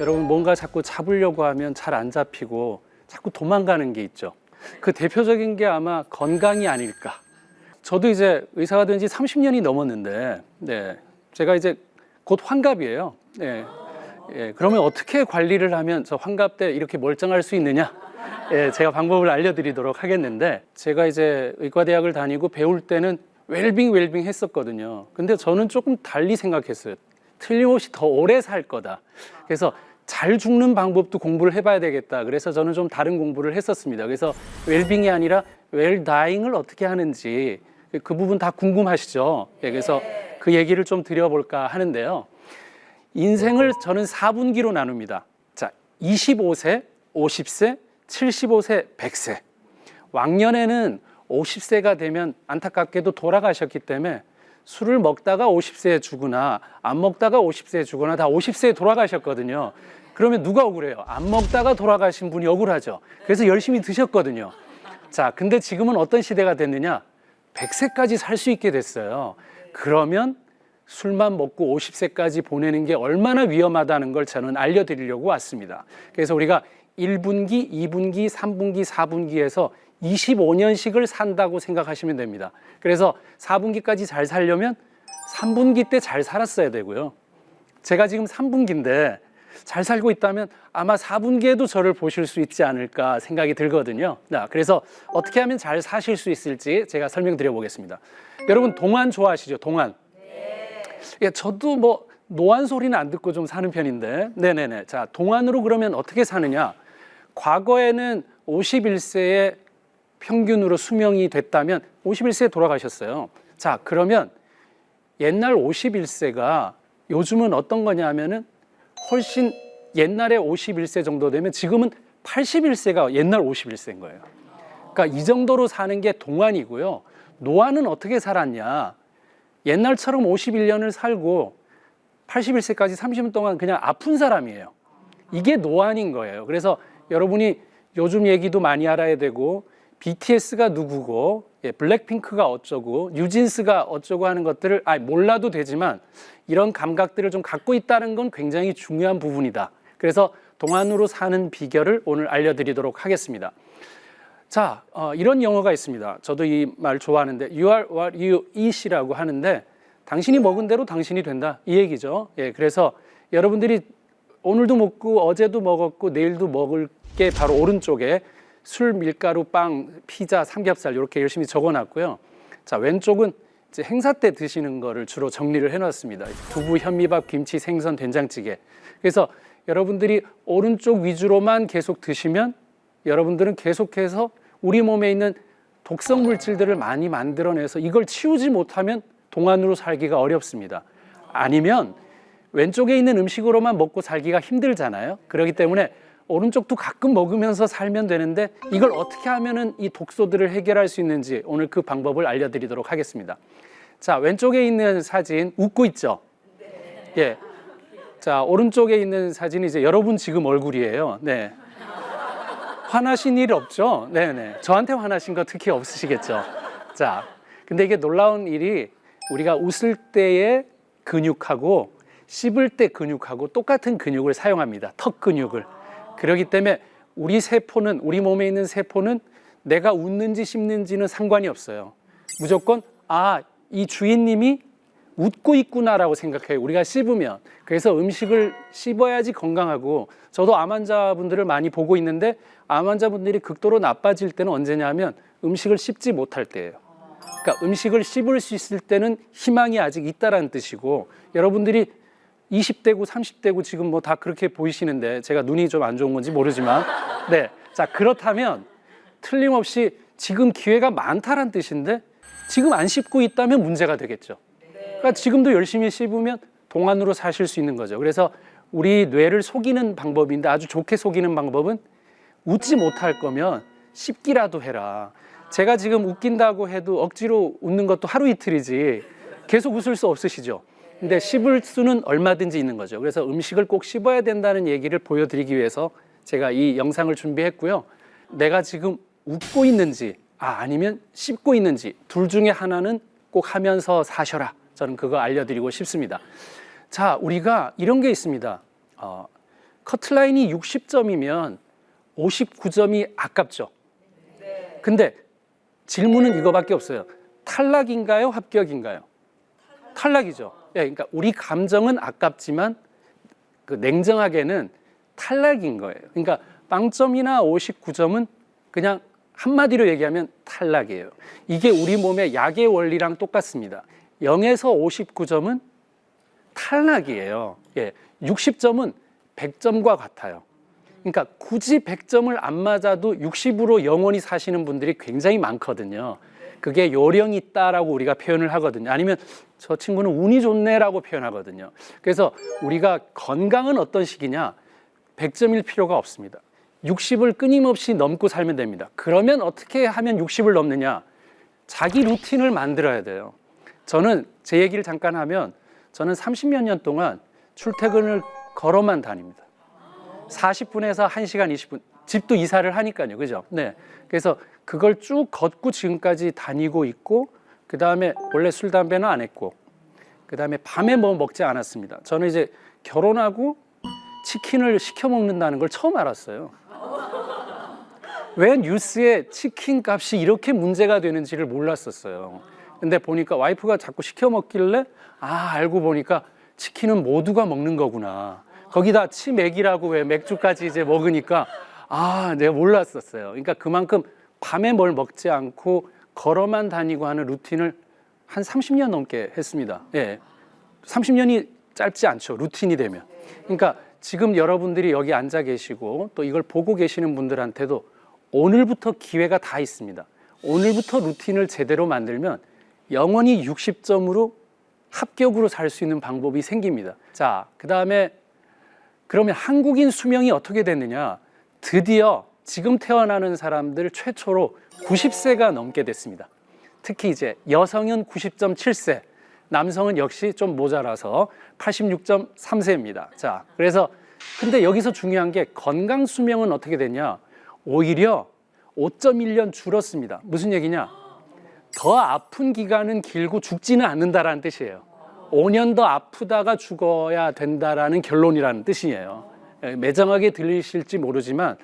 여러분 뭔가 자꾸 잡으려고 하면 잘 안 잡히고 자꾸 도망가는 게 있죠. 그 대표적인 게 아마 건강이 아닐까. 저도 이제 의사가 된 지 30년이 넘었는데, 제가 이제 곧 환갑이에요. 그러면 어떻게 관리를 하면 저 환갑 때 이렇게 멀쩡할 수 있느냐? 제가 방법을 알려드리도록 하겠는데, 제가 이제 의과대학을 다니고 배울 때는 웰빙 했었거든요. 근데 저는 조금 달리 생각했어요. 틀림없이 더 오래 살 거다. 그래서 잘 죽는 방법도 공부를 해봐야 되겠다. 그래서 저는 좀 다른 공부를 했었습니다. 그래서 웰빙이 아니라 웰다잉을 어떻게 하는지 그 부분 다 궁금하시죠? 그래서 그 얘기를 좀 드려볼까 하는데요. 인생을 저는 4분기로 나눕니다. 자, 25세, 50세, 75세, 100세. 왕년에는 50세가 되면 안타깝게도 돌아가셨기 때문에 술을 먹다가 50세에 죽으나 안 먹다가 50세에 죽으나 다 50세에 돌아가셨거든요. 그러면 누가 억울해요? 안 먹다가 돌아가신 분이 억울하죠. 그래서 열심히 드셨거든요. 자, 근데 지금은 어떤 시대가 됐느냐? 100세까지 살 수 있게 됐어요. 그러면 술만 먹고 50세까지 보내는 게 얼마나 위험하다는 걸 저는 알려드리려고 왔습니다. 그래서 우리가 1분기, 2분기, 3분기, 4분기에서 25년씩을 산다고 생각하시면 됩니다. 그래서 4분기까지 잘 살려면 3분기 때 잘 살았어야 되고요. 제가 지금 3분기인데 잘 살고 있다면 아마 4분기에도 저를 보실 수 있지 않을까 생각이 들거든요. 그래서 어떻게 하면 잘 사실 수 있을지 제가 설명드려 보겠습니다. 여러분 동안 좋아하시죠? 동안. 저도 뭐 노안 소리는 안 듣고 좀 사는 편인데. 자, 동안으로 그러면 어떻게 사느냐? 과거에는 51세에 평균으로 수명이 됐다면 51세에 돌아가셨어요. 자, 그러면 옛날 51세가 요즘은 어떤 거냐 하면은 훨씬 옛날에 51세 정도 되면 지금은 81세가 옛날 51세인 거예요. 그러니까 이 정도로 사는 게 동안이고요. 노안은 어떻게 살았냐? 옛날처럼 51년을 살고 81세까지 30년 동안 그냥 아픈 사람이에요. 이게 노안인 거예요. 그래서 여러분이 요즘 얘기도 많이 알아야 되고 BTS가 누구고 블랙핑크가 어쩌고 뉴진스가 어쩌고 하는 것들을 몰라도 되지만 이런 감각들을 좀 갖고 있다는 건 굉장히 중요한 부분이다. 그래서 동안으로 사는 비결을 오늘 알려드리도록 하겠습니다. 자, 이런 영어가 있습니다. 저도 이 말 좋아하는데 You are what you eat이라고 하는데 당신이 먹은 대로 당신이 된다 이 얘기죠. 그래서 여러분들이 오늘도 먹고 어제도 먹었고 내일도 먹을 게 바로 오른쪽에 술, 밀가루, 빵, 피자, 삼겹살 이렇게 열심히 적어놨고요. 자, 왼쪽은 이제 행사 때 드시는 거를 주로 정리를 해놨습니다. 두부, 현미밥, 김치, 생선, 된장찌개. 그래서 여러분들이 오른쪽 위주로만 계속 드시면 여러분들은 계속해서 우리 몸에 있는 독성 물질들을 많이 만들어내서 이걸 치우지 못하면 동안으로 살기가 어렵습니다. 아니면 왼쪽에 있는 음식으로만 먹고 살기가 힘들잖아요. 그렇기 때문에 오른쪽도 가끔 먹으면서 살면 되는데 이걸 어떻게 하면은 이 독소들을 해결할 수 있는지 오늘 그 방법을 알려드리도록 하겠습니다. 자, 왼쪽에 있는 사진 웃고 있죠? 자, 오른쪽에 있는 사진이 이제 여러분 지금 얼굴이에요. 화나신 일 없죠? 저한테 화나신 거 특히 없으시겠죠? 자, 근데 이게 놀라운 일이 우리가 웃을 때의 근육하고 씹을 때 근육하고 똑같은 근육을 사용합니다. 턱 근육을. 그렇기 때문에 우리 세포는 우리 몸에 있는 세포는 내가 웃는지 씹는지는 상관이 없어요. 무조건 이 주인님이 웃고 있구나라고 생각해요. 우리가 씹으면. 그래서 음식을 씹어야지 건강하고 저도 암 환자분들을 많이 보고 있는데 암 환자분들이 극도로 나빠질 때는 언제냐면 음식을 씹지 못할 때예요. 그러니까 음식을 씹을 수 있을 때는 희망이 아직 있다라는 뜻이고 여러분들이 20대고 30대고 지금 뭐 다 그렇게 보이시는데 제가 눈이 좀 안 좋은 건지 모르지만 자, 그렇다면 틀림없이 지금 기회가 많다란 뜻인데 지금 안 씹고 있다면 문제가 되겠죠. 그러니까 지금도 열심히 씹으면 동안으로 사실 수 있는 거죠. 그래서 우리 뇌를 속이는 방법인데 아주 좋게 속이는 방법은 웃지 못할 거면 씹기라도 해라. 제가 지금 웃긴다고 해도 억지로 웃는 것도 하루 이틀이지 계속 웃을 수 없으시죠. 근데 씹을 수는 얼마든지 있는 거죠. 그래서 음식을 꼭 씹어야 된다는 얘기를 보여드리기 위해서 제가 이 영상을 준비했고요. 내가 지금 웃고 있는지 아니면 씹고 있는지 둘 중에 하나는 꼭 하면서 사셔라. 저는 그거 알려드리고 싶습니다. 자, 우리가 이런 게 있습니다. 커트라인이 60점이면 59점이 아깝죠. 근데 질문은 이거밖에 없어요. 탈락인가요? 합격인가요? 탈락이죠. 예, 그러니까 우리 감정은 아깝지만 그 냉정하게는 탈락인 거예요. 그러니까 빵점이나 59점은 그냥 한마디로 얘기하면 탈락이에요. 이게 우리 몸의 약의 원리랑 똑같습니다. 0에서 59점은 탈락이에요. 예, 60점은 100점과 같아요. 그러니까 굳이 100점을 안 맞아도 60으로 영원히 사시는 분들이 굉장히 많거든요. 그게 요령이 있다라고 우리가 표현을 하거든요. 아니면 저 친구는 운이 좋네라고 표현하거든요. 그래서 우리가 건강은 어떤 식이냐? 100점일 필요가 없습니다. 60을 끊임없이 넘고 살면 됩니다. 그러면 어떻게 하면 60을 넘느냐? 자기 루틴을 만들어야 돼요. 저는 제 얘기를 잠깐 하면 저는 30몇 년 동안 출퇴근을 걸어만 다닙니다. 40분에서 1시간 20분. 집도 이사를 하니까요. 그죠? 네. 그래서 그걸 쭉 걷고 지금까지 다니고 있고, 그 다음에 원래 술, 담배는 안 했고, 그 다음에 밤에 뭐 먹지 않았습니다. 저는 이제 결혼하고 치킨을 시켜 먹는다는 걸 처음 알았어요. 왜 뉴스에 치킨 값이 이렇게 문제가 되는지를 몰랐었어요. 근데 보니까 와이프가 자꾸 시켜 먹길래 알고 보니까 치킨은 모두가 먹는 거구나. 거기다 치맥이라고 왜 맥주까지 이제 먹으니까 내가 몰랐었어요. 그러니까 그만큼 밤에 뭘 먹지 않고 걸어만 다니고 하는 루틴을 한 30년 넘게 했습니다. 예. 30년이 짧지 않죠. 루틴이 되면. 그러니까 지금 여러분들이 여기 앉아 계시고 또 이걸 보고 계시는 분들한테도 오늘부터 기회가 다 있습니다. 오늘부터 루틴을 제대로 만들면 영원히 60점으로 합격으로 살 수 있는 방법이 생깁니다. 자, 그다음에 그러면 한국인 수명이 어떻게 됐느냐? 드디어 지금 태어나는 사람들 최초로 90세가 넘게 됐습니다. 특히 이제 여성은 90.7세, 남성은 역시 좀 모자라서 86.3세입니다. 자, 그래서 근데 여기서 중요한 게 건강 수명은 어떻게 됐냐? 오히려 5.1년 줄었습니다. 무슨 얘기냐? 더 아픈 기간은 길고 죽지는 않는다라는 뜻이에요. 5년 더 아프다가 죽어야 된다라는 결론이라는 뜻이에요. 매정하게 들리실지 모르지만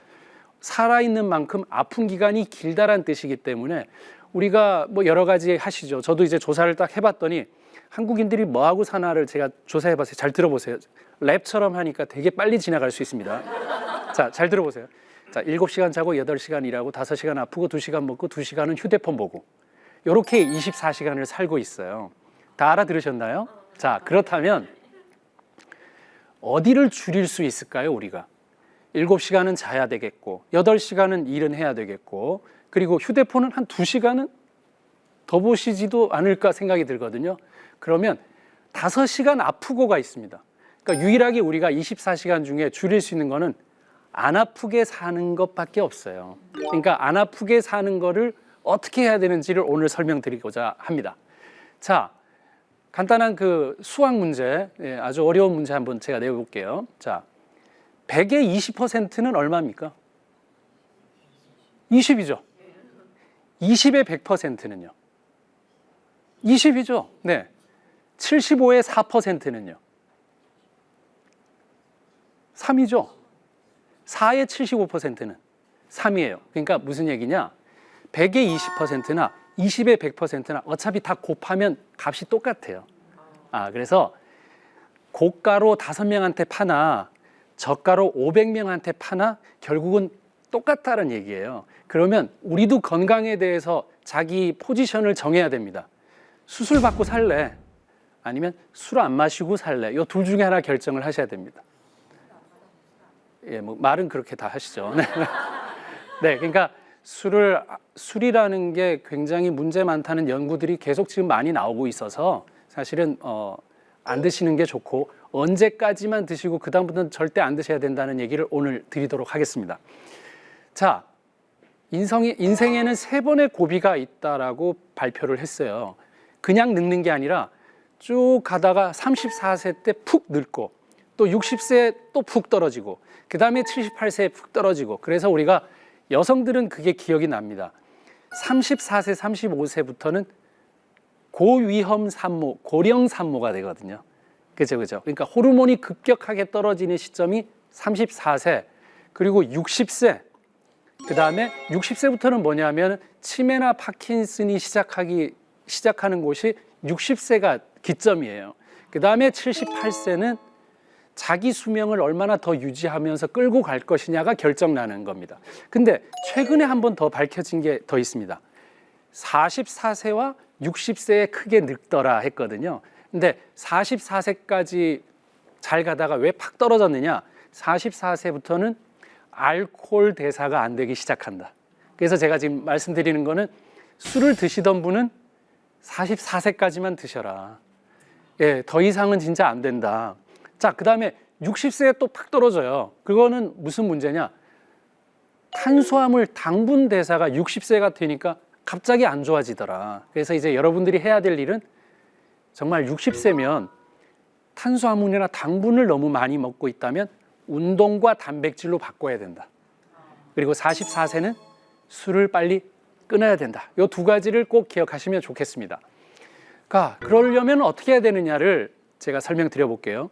살아있는 만큼 아픈 기간이 길다라는 뜻이기 때문에 우리가 뭐 여러 가지 하시죠. 저도 이제 조사를 딱 해봤더니 한국인들이 뭐하고 사나를 제가 조사해봤어요. 잘 들어보세요. 랩처럼 하니까 되게 빨리 지나갈 수 있습니다. 자, 잘 들어보세요. 자, 7시간 자고 8시간 일하고 5시간 아프고 2시간 먹고 2시간은 휴대폰 보고 이렇게 24시간을 살고 있어요. 다 알아들으셨나요? 자, 그렇다면 어디를 줄일 수 있을까요, 우리가? 7시간은 자야 되겠고 8시간은 일은 해야 되겠고 그리고 휴대폰은 한 2시간은 더 보시지도 않을까 생각이 들거든요. 그러면 5시간 아프고가 있습니다. 그러니까 유일하게 우리가 24시간 중에 줄일 수 있는 거는 안 아프게 사는 것밖에 없어요. 그러니까 안 아프게 사는 거를 어떻게 해야 되는지를 오늘 설명드리고자 합니다. 자, 간단한 그 수학 문제, 아주 어려운 문제 한번 제가 내볼게요. 자, 100의 20%는 얼마입니까? 20이죠. 20의 100%는요? 20이죠. 네. 75의 4%는요? 3이죠. 4의 75%는 3이에요. 그러니까 무슨 얘기냐? 100의 20%나 20의 100%나 어차피 다 곱하면 값이 똑같아요. 그래서 고가로 5명한테 파나 저가로 500명한테 파나 결국은 똑같다는 얘기예요. 그러면 우리도 건강에 대해서 자기 포지션을 정해야 됩니다. 수술 받고 살래? 아니면 술 안 마시고 살래? 이 둘 중에 하나 결정을 하셔야 됩니다. 예, 뭐 말은 그렇게 다 하시죠. 네, 그러니까 술이라는 게 굉장히 문제 많다는 연구들이 계속 지금 많이 나오고 있어서 사실은 안 드시는 게 좋고 언제까지만 드시고 그다음부터는 절대 안 드셔야 된다는 얘기를 오늘 드리도록 하겠습니다. 자, 인생에는 3번의 고비가 있다라고 발표를 했어요. 그냥 늙는 게 아니라 쭉 가다가 34세 때 푹 늙고 또 60세에 또 푹 떨어지고 그 다음에 78세에 푹 떨어지고 그래서 우리가 여성들은 그게 기억이 납니다. 34세, 35세부터는 고위험 산모, 고령 산모가 되거든요. 그죠? 그러니까 호르몬이 급격하게 떨어지는 시점이 34세, 그리고 60세. 그 다음에 60세부터는 뭐냐면 치매나 파킨슨이 시작하는 곳이 60세가 기점이에요. 그 다음에 78세는 자기 수명을 얼마나 더 유지하면서 끌고 갈 것이냐가 결정나는 겁니다. 근데 최근에 한 번 더 밝혀진 게 더 있습니다. 44세와 60세에 크게 늙더라 했거든요. 근데 44세까지 잘 가다가 왜 팍 떨어졌느냐? 44세부터는 알코올 대사가 안 되기 시작한다. 그래서 제가 지금 말씀드리는 거는 술을 드시던 분은 44세까지만 드셔라. 예, 더 이상은 진짜 안 된다. 자, 그 다음에 60세에 또 팍 떨어져요. 그거는 무슨 문제냐? 탄수화물 당분 대사가 60세가 되니까 갑자기 안 좋아지더라. 그래서 이제 여러분들이 해야 될 일은 정말 60세면 탄수화물이나 당분을 너무 많이 먹고 있다면 운동과 단백질로 바꿔야 된다. 그리고 44세는 술을 빨리 끊어야 된다. 이 두 가지를 꼭 기억하시면 좋겠습니다. 그러려면 어떻게 해야 되느냐를 제가 설명드려 볼게요.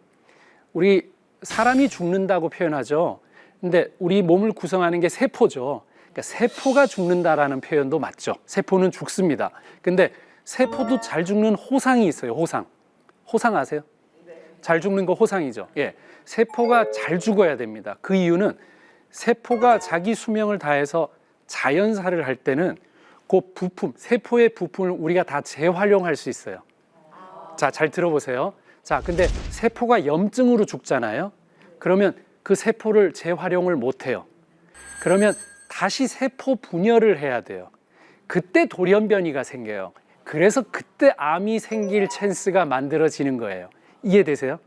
우리 사람이 죽는다고 표현하죠. 근데 우리 몸을 구성하는 게 세포죠. 그러니까 세포가 죽는다라는 표현도 맞죠. 세포는 죽습니다. 근데 세포도 잘 죽는 호상이 있어요. 호상 아세요? 잘 죽는 거 호상이죠. 예, 세포가 잘 죽어야 됩니다. 그 이유는 세포가 자기 수명을 다해서 자연사를 할 때는 그 부품, 세포의 부품을 우리가 다 재활용할 수 있어요. 자, 잘 들어보세요. 자, 근데 세포가 염증으로 죽잖아요. 그러면 그 세포를 재활용을 못 해요. 그러면 다시 세포 분열을 해야 돼요. 그때 돌연변이가 생겨요. 그래서 그때 암이 생길 찬스가 만들어지는 거예요. 이해되세요?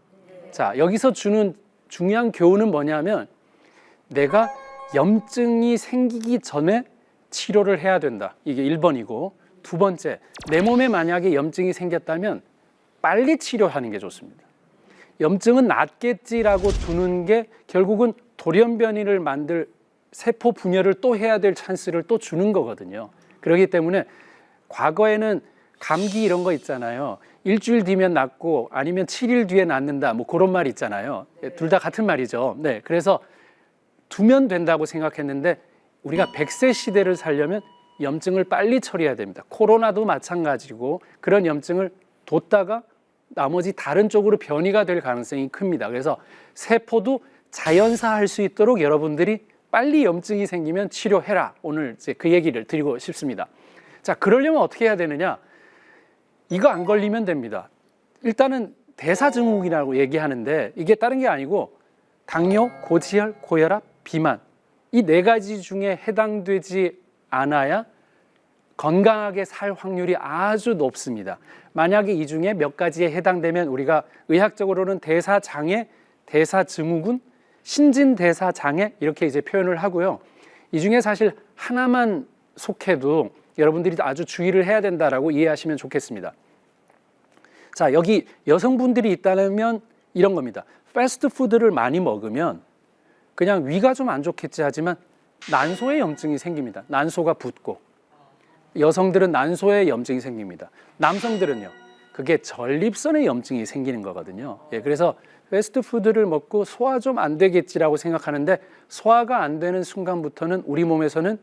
자, 여기서 주는 중요한 교훈은 뭐냐면 내가 염증이 생기기 전에 치료를 해야 된다. 이게 1번이고, 두 번째, 내 몸에 만약에 염증이 생겼다면 빨리 치료하는 게 좋습니다. 염증은 낫겠지라고 두는 게 결국은 돌연변이를 만들 세포 분열을 또 해야 될 찬스를 또 주는 거거든요. 그렇기 때문에 과거에는 감기 이런 거 있잖아요. 일주일 뒤면 낫고 아니면 7일 뒤에 낫는다. 뭐 그런 말 있잖아요. 둘 다 같은 말이죠. 네, 그래서 두면 된다고 생각했는데 우리가 100세 시대를 살려면 염증을 빨리 처리해야 됩니다. 코로나도 마찬가지고 그런 염증을 뒀다가 나머지 다른 쪽으로 변이가 될 가능성이 큽니다. 그래서 세포도 자연사할 수 있도록 여러분들이 빨리 염증이 생기면 치료해라. 오늘 이제 그 얘기를 드리고 싶습니다. 자, 그러려면 어떻게 해야 되느냐? 이거 안 걸리면 됩니다. 일단은 대사증후군이라고 얘기하는데 이게 다른 게 아니고 당뇨, 고지혈, 고혈압, 비만 이 네 가지 중에 해당되지 않아야 건강하게 살 확률이 아주 높습니다. 만약에 이 중에 몇 가지에 해당되면 우리가 의학적으로는 대사장애, 대사증후군, 신진대사장애 이렇게 이제 표현을 하고요. 이 중에 사실 하나만 속해도 여러분들이 아주 주의를 해야 된다라고 이해하시면 좋겠습니다. 자, 여기 여성분들이 있다면 이런 겁니다. 패스트푸드를 많이 먹으면 그냥 위가 좀 안 좋겠지 하지만 난소에 염증이 생깁니다. 난소가 붓고. 여성들은 난소에 염증이 생깁니다. 남성들은요. 그게 전립선에 염증이 생기는 거거든요. 예, 그래서 패스트푸드를 먹고 소화 좀 안 되겠지라고 생각하는데 소화가 안 되는 순간부터는 우리 몸에서는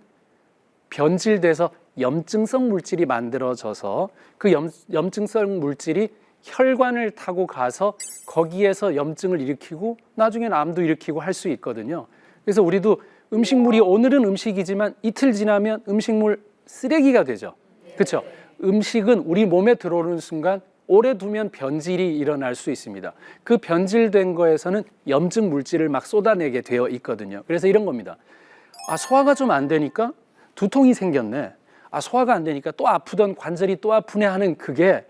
변질돼서 염증성 물질이 만들어져서 그 염증성 물질이 혈관을 타고 가서 거기에서 염증을 일으키고 나중에는 암도 일으키고 할 수 있거든요. 그래서 우리도 음식물이 오늘은 음식이지만 이틀 지나면 음식물 쓰레기가 되죠. 그렇죠? 음식은 우리 몸에 들어오는 순간 오래 두면 변질이 일어날 수 있습니다. 그 변질된 거에서는 염증 물질을 막 쏟아내게 되어 있거든요. 그래서 이런 겁니다. 아, 소화가 좀 안 되니까 두통이 생겼네. 아, 소화가 안 되니까 또 아프던 관절이 또 아프네 하는 그게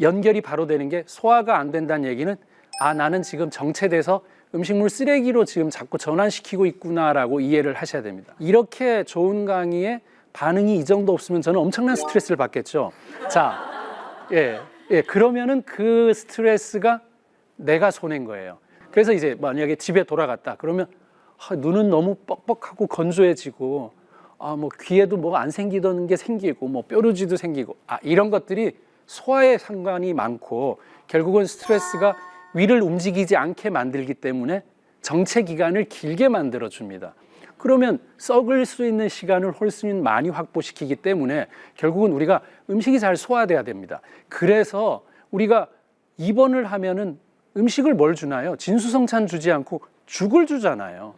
연결이 바로 되는 게 소화가 안 된다는 얘기는 아, 나는 지금 정체돼서 음식물 쓰레기로 지금 자꾸 전환시키고 있구나라고 이해를 하셔야 됩니다. 이렇게 좋은 강의에 반응이 이 정도 없으면 저는 엄청난 스트레스를 받겠죠. 자, 그러면은 그 스트레스가 내가 손해인 거예요. 그래서 이제 만약에 집에 돌아갔다 그러면 눈은 너무 뻑뻑하고 건조해지고 뭐 귀에도 뭐가 안 생기던 게 생기고 뭐 뾰루지도 생기고 이런 것들이 소화에 상관이 많고 결국은 스트레스가 위를 움직이지 않게 만들기 때문에 정체 기간을 길게 만들어 줍니다. 그러면 썩을 수 있는 시간을 훨씬 많이 확보시키기 때문에 결국은 우리가 음식이 잘 소화돼야 됩니다. 그래서 우리가 입원을 하면은 음식을 뭘 주나요? 진수성찬 주지 않고 죽을 주잖아요.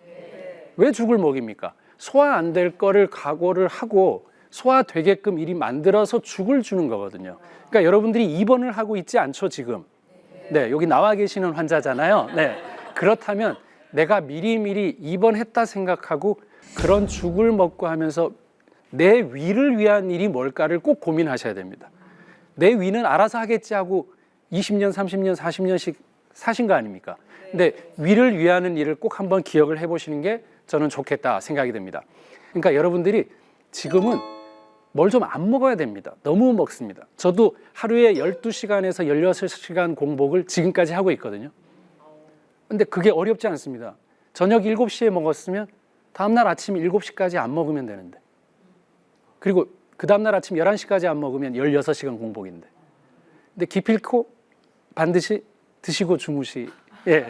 왜 죽을 먹입니까? 소화 안 될 거를 각오를 하고 소화되게끔 미리 만들어서 죽을 주는 거거든요. 그러니까 여러분들이 입원을 하고 있지 않죠, 지금? 네, 여기 나와 계시는 환자잖아요. 네, 그렇다면 내가 미리미리 입원했다 생각하고 그런 죽을 먹고 하면서 내 위를 위한 일이 뭘까를 꼭 고민하셔야 됩니다. 내 위는 알아서 하겠지 하고 20년, 30년, 40년씩 사신 거 아닙니까? 근데 위를 위하는 일을 꼭 한번 기억을 해보시는 게 저는 좋겠다 생각이 듭니다. 그러니까 여러분들이 지금은 뭘 좀 안 먹어야 됩니다. 너무 먹습니다. 저도 하루에 12시간에서 16시간 공복을 지금까지 하고 있거든요. 근데 그게 어렵지 않습니다. 저녁 7시에 먹었으면 다음날 아침 7시까지 안 먹으면 되는데, 그리고 그 다음날 아침 11시까지 안 먹으면 16시간 공복인데, 근데 기필코 반드시 드시고 예,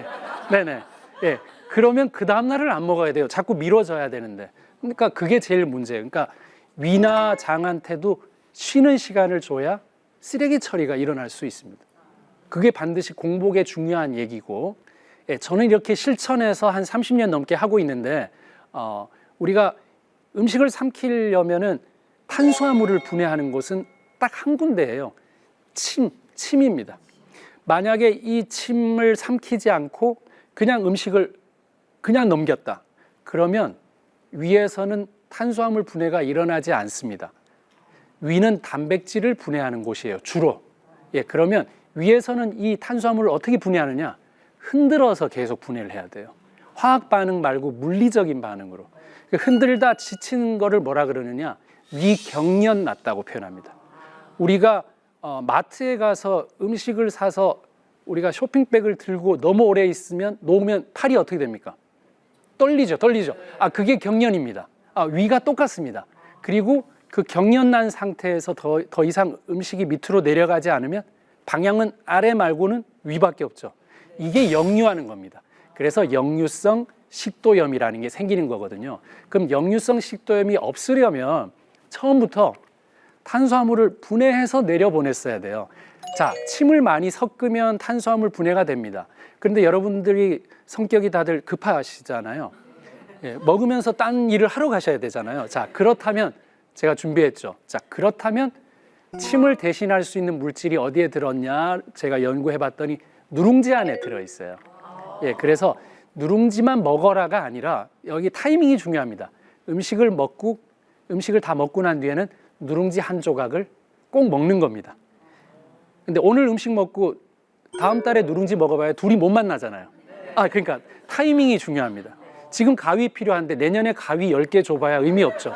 네네, 예. 그러면 그 다음날을 안 먹어야 돼요. 자꾸 미뤄져야 되는데. 그러니까 그게 제일 문제예요. 그러니까 위나 장한테도 쉬는 시간을 줘야 쓰레기 처리가 일어날 수 있습니다. 그게 반드시 공복에 중요한 얘기고, 예, 저는 이렇게 실천해서 한 30년 넘게 하고 있는데, 우리가 음식을 삼키려면은 탄수화물을 분해하는 곳은 딱 한 군데예요. 침입니다. 만약에 이 침을 삼키지 않고 그냥 음식을 그냥 넘겼다. 그러면 위에서는 탄수화물 분해가 일어나지 않습니다. 위는 단백질을 분해하는 곳이에요, 주로. 예, 그러면 위에서는 이 탄수화물을 어떻게 분해하느냐? 흔들어서 계속 분해를 해야 돼요. 화학 반응 말고 물리적인 반응으로. 흔들다 지치는 거를 뭐라 그러느냐? 위경련 났다고 표현합니다. 우리가 마트에 가서 음식을 사서 우리가 쇼핑백을 들고 너무 오래 있으면 놓으면 팔이 어떻게 됩니까? 떨리죠. 그게 경련입니다. 위가 똑같습니다. 그리고 그 경련 난 상태에서 더 이상 음식이 밑으로 내려가지 않으면 방향은 아래 말고는 위밖에 없죠. 이게 역류하는 겁니다. 그래서 역류성 식도염이라는 게 생기는 거거든요. 그럼 역류성 식도염이 없으려면 처음부터 탄수화물을 분해해서 내려보냈어야 돼요. 자, 침을 많이 섞으면 탄수화물 분해가 됩니다. 그런데 여러분들이 성격이 다들 급하시잖아요. 예, 먹으면서 딴 일을 하러 가셔야 되잖아요. 자, 그렇다면 제가 준비했죠. 자, 그렇다면 침을 대신할 수 있는 물질이 어디에 들었냐? 제가 연구해봤더니 누룽지 안에 들어있어요. 예, 그래서 누룽지만 먹어라가 아니라 여기 타이밍이 중요합니다. 음식을 다 먹고 난 뒤에는 누룽지 한 조각을 꼭 먹는 겁니다. 근데 오늘 음식 먹고 다음 달에 누룽지 먹어봐야 둘이 못 만나잖아요. 그러니까 타이밍이 중요합니다. 지금 가위 필요한데 내년에 가위 10개 줘봐야 의미 없죠.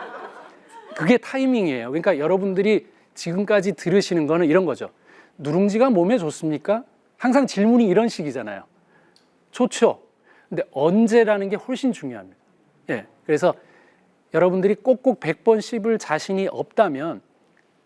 그게 타이밍이에요. 그러니까 여러분들이 지금까지 들으시는 거는 이런 거죠. 누룽지가 몸에 좋습니까? 항상 질문이 이런 식이잖아요. 좋죠. 근데 언제라는 게 훨씬 중요합니다. 예, 그래서 여러분들이 꼭꼭 100번 씹을 자신이 없다면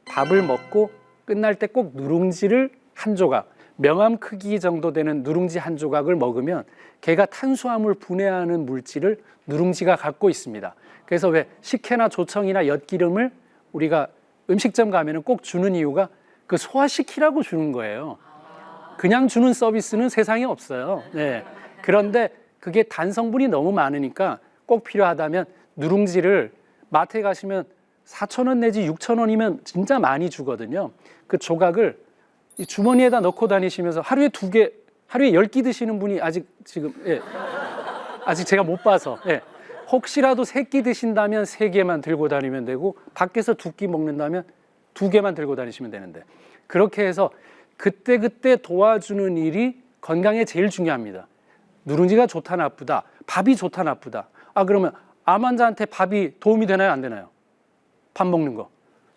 밥을 먹고 끝날 때 꼭 누룽지를 한 조각, 명암 크기 정도 되는 누룽지 한 조각을 먹으면 걔가 탄수화물 분해하는 물질을 누룽지가 갖고 있습니다. 그래서 왜 식혜나 조청이나 엿기름을 우리가 음식점 가면은 꼭 주는 이유가 그 소화시키라고 주는 거예요. 그냥 주는 서비스는 세상에 없어요. 네. 그런데 그게 단 성분이 너무 많으니까 꼭 필요하다면 누룽지를 마트에 가시면 4,000원 내지 6,000원이면 진짜 많이 주거든요. 그 조각을 이 주머니에다 넣고 다니시면서 하루에 2개, 하루에 10끼 드시는 분이 아직 제가 못 봐서, 예. 혹시라도 3끼 드신다면 3개만 들고 다니면 되고, 밖에서 2끼 먹는다면 2개만 들고 다니시면 되는데, 그렇게 해서 그때그때 도와주는 일이 건강에 제일 중요합니다. 누룽지가 좋다 나쁘다, 밥이 좋다 나쁘다. 그러면 암 환자한테 밥이 도움이 되나요, 안 되나요? 밥 먹는 거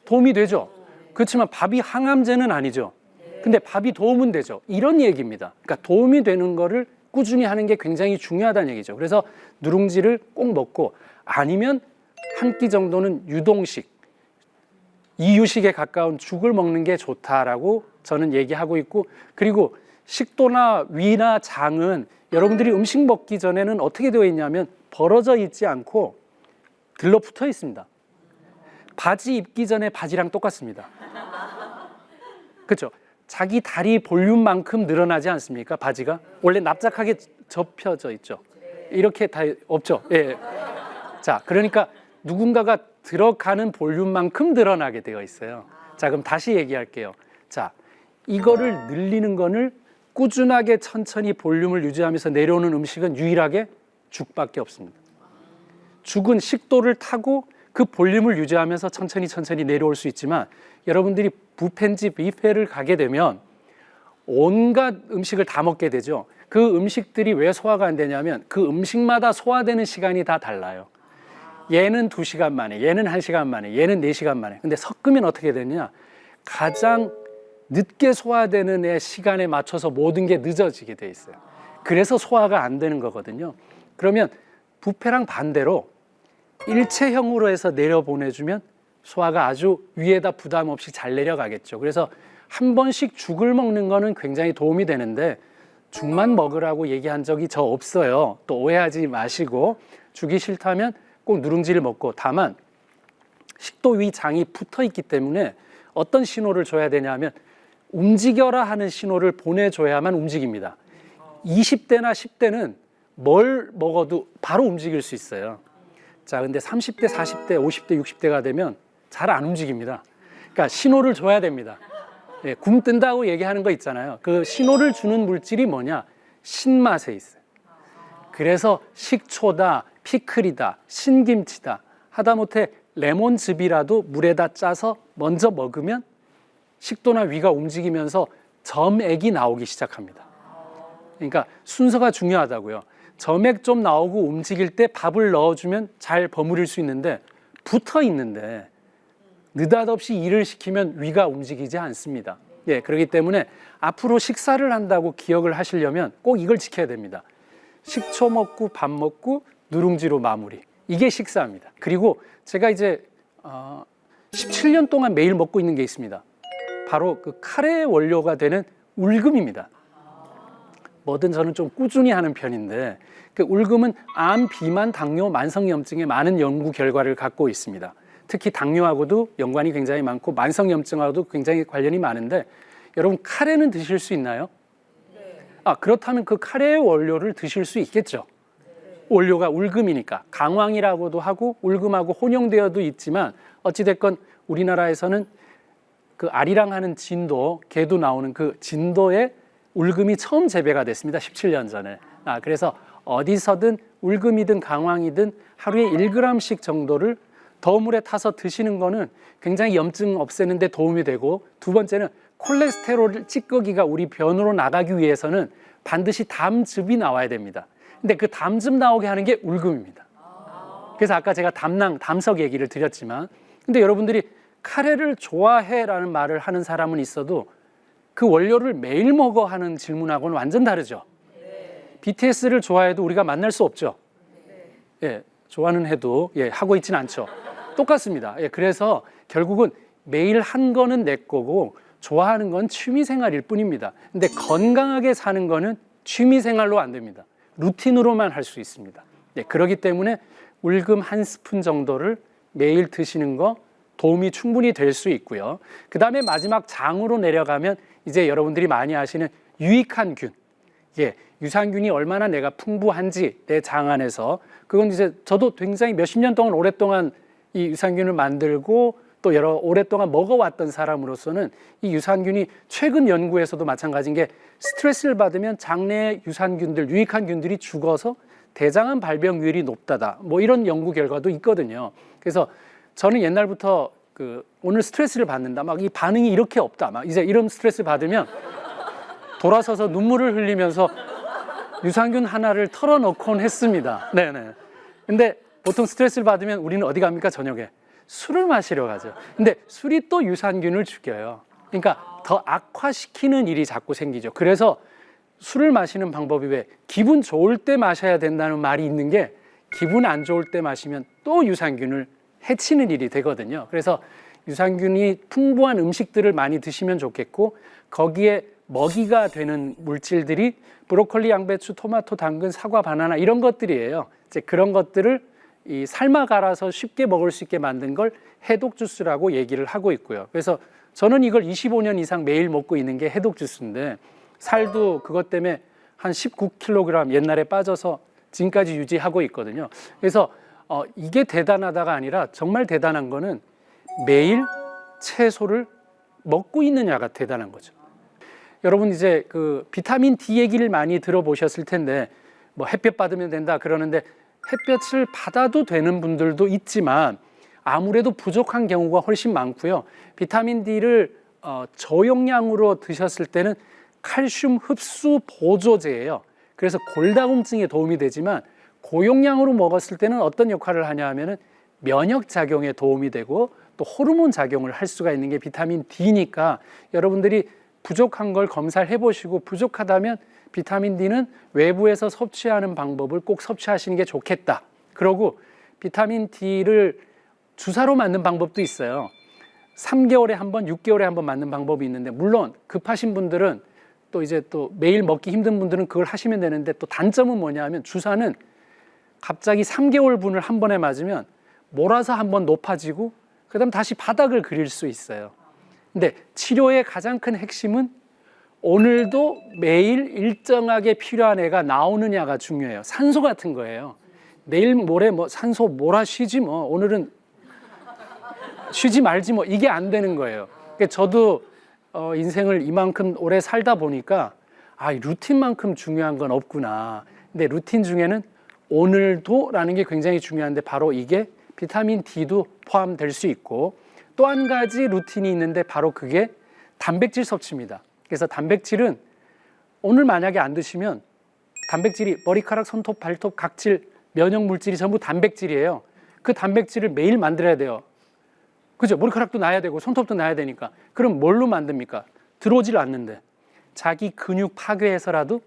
도움이 되죠. 그렇지만 밥이 항암제는 아니죠. 근데 밥이 도움은 되죠. 이런 얘기입니다. 그러니까 도움이 되는 거를 꾸준히 하는 게 굉장히 중요하다는 얘기죠. 그래서 누룽지를 꼭 먹고, 아니면 한 끼 정도는 유동식, 이유식에 가까운 죽을 먹는 게 좋다라고 저는 얘기하고 있고, 그리고 식도나 위나 장은 여러분들이 음식 먹기 전에는 어떻게 되어 있냐면 벌어져 있지 않고 들러붙어 있습니다. 바지 입기 전에 바지랑 똑같습니다. 그렇죠? 자기 다리 볼륨만큼 늘어나지 않습니까? 바지가 원래 납작하게 접혀져 있죠. 이렇게 다 없죠. 예. 자, 그러니까 누군가가 들어가는 볼륨만큼 늘어나게 되어 있어요. 자, 그럼 다시 얘기할게요. 자, 이거를 늘리는 거를 꾸준하게 천천히 볼륨을 유지하면서 내려오는 음식은 유일하게 죽밖에 없습니다. 죽은 식도를 타고 그 볼륨을 유지하면서 천천히 내려올 수 있지만 여러분들이 뷔페인지 뷔페를 가게 되면 온갖 음식을 다 먹게 되죠. 그 음식들이 왜 소화가 안 되냐면 그 음식마다 소화되는 시간이 다 달라요. 얘는 2시간 만에, 얘는 1시간 만에, 얘는 4시간 만에. 근데 섞으면 어떻게 되느냐? 가장 늦게 소화되는 애 시간에 맞춰서 모든 게 늦어지게 돼 있어요. 그래서 소화가 안 되는 거거든요. 그러면 뷔페랑 반대로 일체형으로 해서 내려보내주면 소화가 아주 위에다 부담 없이 잘 내려가겠죠. 그래서 한 번씩 죽을 먹는 거는 굉장히 도움이 되는데 죽만 먹으라고 얘기한 적이 저 없어요. 또 오해하지 마시고 죽이 싫다면 꼭 누룽지를 먹고 다만 식도 위 장이 붙어 있기 때문에 어떤 신호를 줘야 되냐면 움직여라 하는 신호를 보내줘야만 움직입니다. 20대나 10대는 뭘 먹어도 바로 움직일 수 있어요. 자, 근데 30대, 40대, 50대, 60대가 되면 잘 안 움직입니다. 그러니까 신호를 줘야 됩니다. 예, 굶 뜬다고 얘기하는 거 있잖아요. 그 신호를 주는 물질이 뭐냐? 신맛에 있어요. 그래서 식초다, 피클이다, 신김치다, 하다못해 레몬즙이라도 물에다 짜서 먼저 먹으면 식도나 위가 움직이면서 점액이 나오기 시작합니다. 그러니까 순서가 중요하다고요. 점액 좀 나오고 움직일 때 밥을 넣어주면 잘 버무릴 수 있는데 붙어 있는데 느닷없이 일을 시키면 위가 움직이지 않습니다. 예, 그렇기 때문에 앞으로 식사를 한다고 기억을 하시려면 꼭 이걸 지켜야 됩니다. 식초 먹고 밥 먹고 누룽지로 마무리. 이게 식사입니다. 그리고 제가 이제 17년 동안 매일 먹고 있는 게 있습니다. 바로 그 카레의 원료가 되는 울금입니다. 뭐든 저는 좀 꾸준히 하는 편인데 그 울금은 암, 비만, 당뇨, 만성염증에 많은 연구 결과를 갖고 있습니다. 특히 당뇨하고도 연관이 굉장히 많고 만성염증하고도 굉장히 관련이 많은데 여러분 카레는 드실 수 있나요? 아, 그렇다면 그 카레의 원료를 드실 수 있겠죠. 원료가 울금이니까 강황이라고도 하고 울금하고 혼용되어도 있지만 어찌됐건 우리나라에서는 그 아리랑 하는 진도, 게도 나오는 그 진도에 울금이 처음 재배가 됐습니다. 17년 전에. 그래서 어디서든 울금이든 강황이든 하루에 1g씩 정도를 더물에 타서 드시는 거는 굉장히 염증 없애는 데 도움이 되고 두 번째는 콜레스테롤 찌꺼기가 우리 변으로 나가기 위해서는 반드시 담즙이 나와야 됩니다. 근데 그 담즙 나오게 하는 게 울금입니다. 그래서 아까 제가 담석 얘기를 드렸지만 근데 여러분들이 카레를 좋아해라는 말을 하는 사람은 있어도 그 원료를 매일 먹어 하는 질문하고는 완전 다르죠. BTS를 좋아해도 우리가 만날 수 없죠. 예, 좋아는 해도 하고 있지는 않죠. 똑같습니다. 예, 그래서 결국은 매일 한 거는 내 거고 좋아하는 건 취미생활일 뿐입니다. 근데 건강하게 사는 거는 취미생활로 안 됩니다. 루틴으로만 할 수 있습니다. 예, 그렇기 때문에 울금 1스푼 정도를 매일 드시는 거 도움이 충분히 될 수 있고요. 그 다음에 마지막 장으로 내려가면 이제 여러분들이 많이 아시는 유익한 균. 예, 유산균이 얼마나 내가 풍부한지 내 장 안에서 그건 이제 저도 굉장히 몇십 년 동안 오랫동안 이 유산균을 만들고 또 오랫동안 먹어왔던 사람으로서는 이 유산균이 최근 연구에서도 마찬가지인 게 스트레스를 받으면 장내의 유산균들, 유익한 균들이 죽어서 대장암 발병률이 높다다. 뭐 이런 연구 결과도 있거든요. 그래서 저는 옛날부터 오늘 스트레스를 받는다. 막 이 반응이 이렇게 없다. 막 이제 이런 스트레스 받으면 돌아서서 눈물을 흘리면서 유산균 하나를 털어놓곤 했습니다. 네네. 근데 보통 스트레스를 받으면 우리는 어디 갑니까? 저녁에 술을 마시러 가죠. 근데 술이 또 유산균을 죽여요. 그러니까 더 악화시키는 일이 자꾸 생기죠. 그래서 술을 마시는 방법이 왜 기분 좋을 때 마셔야 된다는 말이 있는 게 기분 안 좋을 때 마시면 또 유산균을 해치는 일이 되거든요. 그래서 유산균이 풍부한 음식들을 많이 드시면 좋겠고 거기에 먹이가 되는 물질들이 브로콜리, 양배추, 토마토, 당근, 사과, 바나나 이런 것들이에요. 이제 그런 것들을 이 삶아 갈아서 쉽게 먹을 수 있게 만든 걸 해독 주스라고 얘기를 하고 있고요. 그래서 저는 이걸 25년 이상 매일 먹고 있는 게 해독 주스인데, 살도 그것 때문에 한 19kg 옛날에 빠져서 지금까지 유지하고 있거든요. 그래서 이게 대단하다가 아니라 정말 대단한 거는 매일 채소를 먹고 있느냐가 대단한 거죠. 여러분 이제 그 비타민 D 얘기를 많이 들어보셨을 텐데, 뭐 햇볕 받으면 된다 그러는데 햇볕을 받아도 되는 분들도 있지만 아무래도 부족한 경우가 훨씬 많고요. 비타민 D를 저용량으로 드셨을 때는 칼슘 흡수 보조제예요. 그래서 골다공증에 도움이 되지만 고용량으로 먹었을 때는 어떤 역할을 하냐 하면은 면역 작용에 도움이 되고 또 호르몬 작용을 할 수가 있는 게 비타민 D니까 여러분들이 부족한 걸 검사를 해보시고 부족하다면 비타민 D는 외부에서 섭취하는 방법을 꼭 섭취하시는 게 좋겠다. 그리고 비타민 D를 주사로 맞는 방법도 있어요. 3개월에 한 번, 6개월에 한 번 맞는 방법이 있는데, 물론 급하신 분들은 또 이제 또 매일 먹기 힘든 분들은 그걸 하시면 되는데, 또 단점은 뭐냐 하면 주사는 갑자기 3개월 분을 한 번에 맞으면 몰아서 한 번 높아지고 그다음 다시 바닥을 그릴 수 있어요. 근데 치료의 가장 큰 핵심은 오늘도 매일 일정하게 필요한 애가 나오느냐가 중요해요. 산소 같은 거예요. 내일 모레 뭐 산소 몰아 쉬지 뭐, 오늘은 쉬지 말지 뭐, 이게 안 되는 거예요. 그러니까 저도 인생을 이만큼 오래 살다 보니까 루틴만큼 중요한 건 없구나. 근데 루틴 중에는 오늘도라는 게 굉장히 중요한데, 바로 이게 비타민 D도 포함될 수 있고, 또 한 가지 루틴이 있는데 바로 그게 단백질 섭취입니다. 그래서 단백질은 오늘 만약에 안 드시면 단백질이 머리카락, 손톱, 발톱, 각질, 면역 물질이 전부 단백질이에요. 그 단백질을 매일 만들어야 돼요. 그죠? 머리카락도 나야 되고 손톱도 나야 되니까. 그럼 뭘로 만듭니까? 들어오질 않는데 자기 근육 파괴해서라도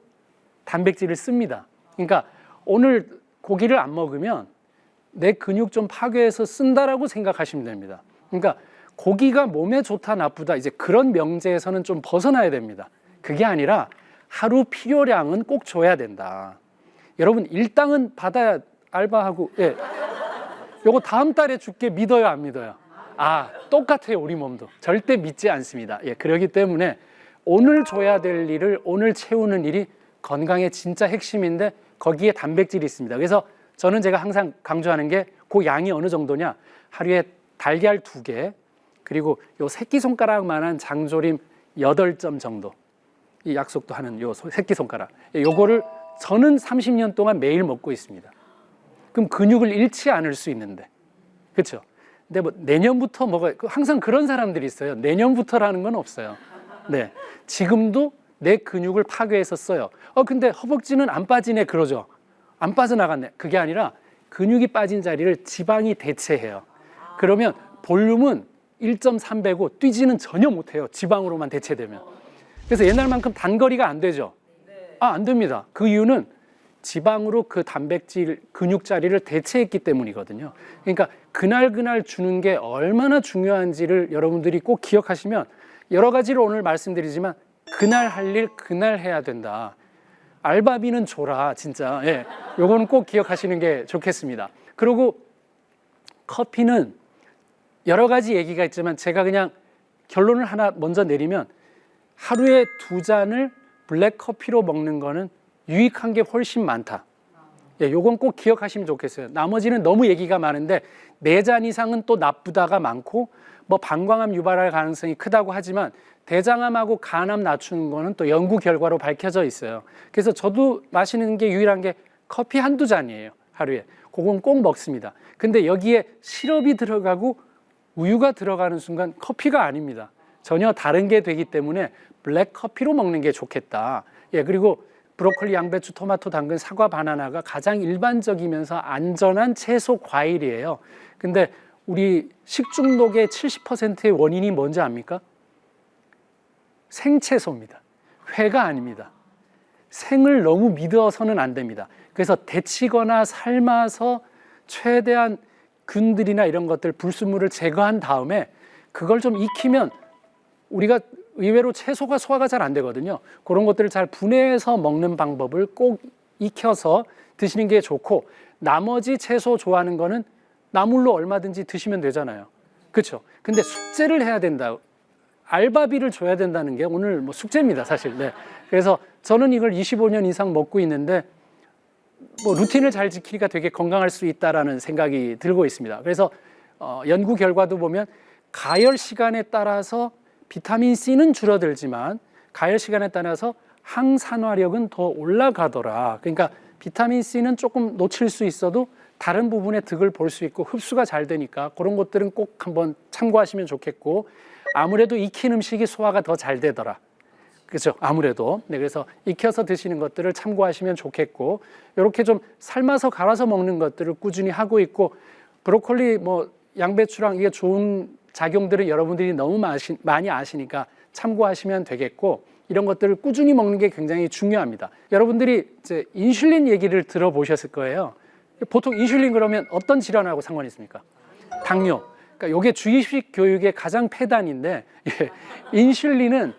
단백질을 씁니다. 그러니까 오늘 고기를 안 먹으면 내 근육 좀 파괴해서 쓴다라고 생각하시면 됩니다. 그러니까 고기가 몸에 좋다 나쁘다 이제 그런 명제에서는 좀 벗어나야 됩니다. 그게 아니라 하루 필요량은 꼭 줘야 된다. 여러분 일당은 받아야 알바하고, 요거 다음 달에 줄게 믿어요, 안 믿어요? 똑같아요. 우리 몸도 절대 믿지 않습니다. 그렇기 때문에 오늘 줘야 될 일을 오늘 채우는 일이 건강의 진짜 핵심인데, 거기에 단백질이 있습니다. 그래서 저는 제가 항상 강조하는 게 그 양이 어느 정도냐, 하루에 달걀 2개, 그리고 요 새끼손가락만한 장조림 8점 정도, 이 약속도 하는 요 새끼손가락, 요거를 저는 30년 동안 매일 먹고 있습니다. 그럼 근육을 잃지 않을 수 있는데, 그렇죠? 근데 뭐 내년부터 먹어야, 항상 그런 사람들이 있어요. 내년부터라는 건 없어요. 네, 지금도 내 근육을 파괴해서 써요. 근데 허벅지는 안 빠지네 그러죠. 안 빠져나갔네. 그게 아니라 근육이 빠진 자리를 지방이 대체해요. 그러면 볼륨은 1.3배고 뛰지는 전혀 못해요. 지방으로만 대체되면. 그래서 옛날만큼 단거리가 안 되죠. 안 됩니다. 그 이유는 지방으로 그 단백질 근육 자리를 대체했기 때문이거든요. 그러니까 그날 주는 게 얼마나 중요한지를 여러분들이 꼭 기억하시면, 여러 가지를 오늘 말씀드리지만 그날 할 일 그날 해야 된다. 알바비는 줘라 진짜. 요거는 꼭 기억하시는 게 좋겠습니다. 그리고 커피는 여러 가지 얘기가 있지만 제가 그냥 결론을 하나 먼저 내리면, 하루에 2잔을 블랙 커피로 먹는 거는 유익한 게 훨씬 많다. 요건 꼭 기억하시면 좋겠어요. 나머지는 너무 얘기가 많은데 4잔 이상은 또 나쁘다가 많고, 뭐 방광암 유발할 가능성이 크다고 하지만 대장암하고 간암 낮추는 거는 또 연구 결과로 밝혀져 있어요. 그래서 저도 마시는 게 유일한 게 커피 1-2잔이에요 하루에. 그건 꼭 먹습니다. 근데 여기에 시럽이 들어가고 우유가 들어가는 순간 커피가 아닙니다. 전혀 다른 게 되기 때문에 블랙 커피로 먹는 게 좋겠다. 그리고 브로콜리, 양배추, 토마토, 당근, 사과, 바나나가 가장 일반적이면서 안전한 채소 과일이에요. 근데 우리 식중독의 70%의 원인이 뭔지 압니까? 생채소입니다. 회가 아닙니다. 생을 너무 믿어서는 안 됩니다. 그래서 데치거나 삶아서 최대한 균들이나 이런 것들, 불순물을 제거한 다음에 그걸 좀 익히면 우리가 의외로 채소가 소화가 잘 안 되거든요. 그런 것들을 잘 분해해서 먹는 방법을 꼭 익혀서 드시는 게 좋고, 나머지 채소 좋아하는 거는 나물로 얼마든지 드시면 되잖아요. 그렇죠? 근데 숙제를 해야 된다. 알바비를 줘야 된다는 게 오늘 뭐 숙제입니다, 사실. 네. 그래서 저는 이걸 25년 이상 먹고 있는데 뭐 루틴을 잘 지키니까 되게 건강할 수 있다라는 생각이 들고 있습니다. 그래서 연구 결과도 보면 가열 시간에 따라서 비타민 C는 줄어들지만 가열 시간에 따라서 항산화력은 더 올라가더라. 그러니까 비타민 C는 조금 놓칠 수 있어도 다른 부분의 득을 볼 수 있고 흡수가 잘 되니까 그런 것들은 꼭 한번 참고하시면 좋겠고, 아무래도 익힌 음식이 소화가 더 잘 되더라. 그렇죠? 아무래도. 네, 그래서 익혀서 드시는 것들을 참고하시면 좋겠고, 이렇게 좀 삶아서 갈아서 먹는 것들을 꾸준히 하고 있고, 브로콜리, 뭐 양배추랑 이게 좋은 작용들을 여러분들이 너무 많이 아시니까 참고하시면 되겠고, 이런 것들을 꾸준히 먹는 게 굉장히 중요합니다. 여러분들이 이제 인슐린 얘기를 들어보셨을 거예요. 보통 인슐린 그러면 어떤 질환하고 상관이 있습니까? 당뇨. 그러니까 이게 주의식 교육의 가장 폐단인데, 인슐린은